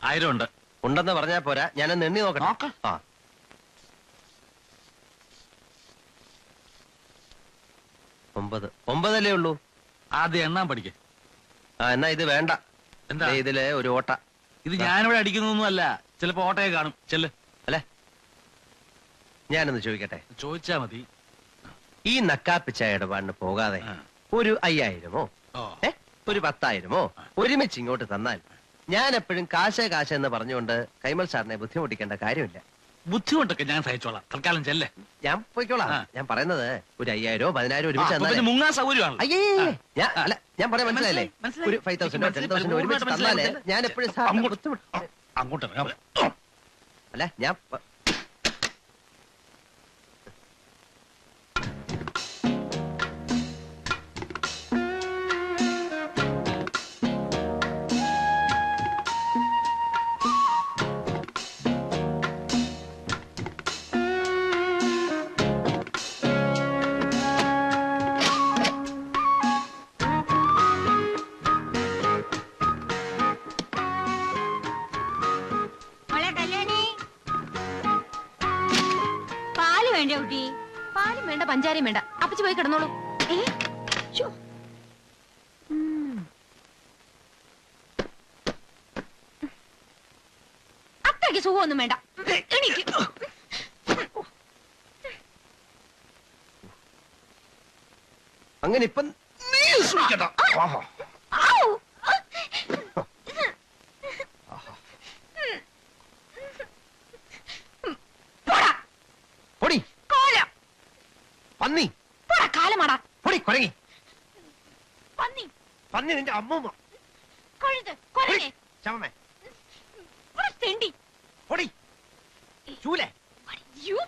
1000 ഉണ്ട്. ഉണ്ടെന്ന് പറഞ്ഞാ പോരാ, ഞാനൊന്ന് എണ്ണി നോക്കട്ടെ. ആ 9 ഉള്ളൂ. ആദ്യം എണ്ണാൻ പഠിക്കേ. എന്നാ ഇത് വേണ്ട. എന്താ ഇതില് ഒരു ഓട്ട. ഇത് ഞാനിവിടെ അടിക്കുന്നൊന്നും അല്ല. ചിലപ്പോ ഓട്ടയെ കാണും. ചെല്ല്. അല്ലെ, ഞാനൊന്ന് ചോദിക്കട്ടെ? ചോദിച്ചാ മതി. ഈ നക്കാപ്പിച്ച ഇടപാടിന് പോകാതെ ഒരു 5000-ഓ ഒരു 10,000-ഓ ഒരുമിച്ച് ഇങ്ങോട്ട് തന്നാൽ ഞാൻ എപ്പോഴും കാശ് എന്ന് പറഞ്ഞുകൊണ്ട് കൈമൾ സാറിനെ ബുദ്ധിമുട്ടിക്കേണ്ട കാര്യമില്ല. ബുദ്ധിമുട്ടൊക്കെ ഞാൻ സഹിച്ചോളാം. തൽക്കാലം ചെല്ലേ, ഞാൻ പോയിക്കോളാം. ഞാൻ പറയുന്നത് ഒരു 5000-ഓ 10,000 ഒരുമിച്ച് മുങ്ങാൻ സൗകര്യമാണ്. ഞാൻ പറയാൻ മനസ്സിലായില്ലേ? ഒരു 5,000-ഓ 10,000-ഓ ഒരുമിച്ച് തന്നാലേ ഞാൻ എപ്പോഴും ബുദ്ധിമുട്ട്. അങ്ങോട്ട് അല്ല, ഞാൻ പാലും വേണ്ട പഞ്ചാരയും വേണ്ട. അപ്പച്ചി പോയി കിടന്നോളൂ. അത്രയ്ക്ക് സുഖമൊന്നും വേണ്ട. അങ്ങനെ ഇപ്പം പന്നി കാലമാടാ. കൊരങ്ങി പന്നി പന്നി നിന്റെ അമ്മൂമ്മ. കഴുത കൊരങ്ങേ ചമമേ തെണ്ടി പൊടി ചൂലേ. അയ്യോ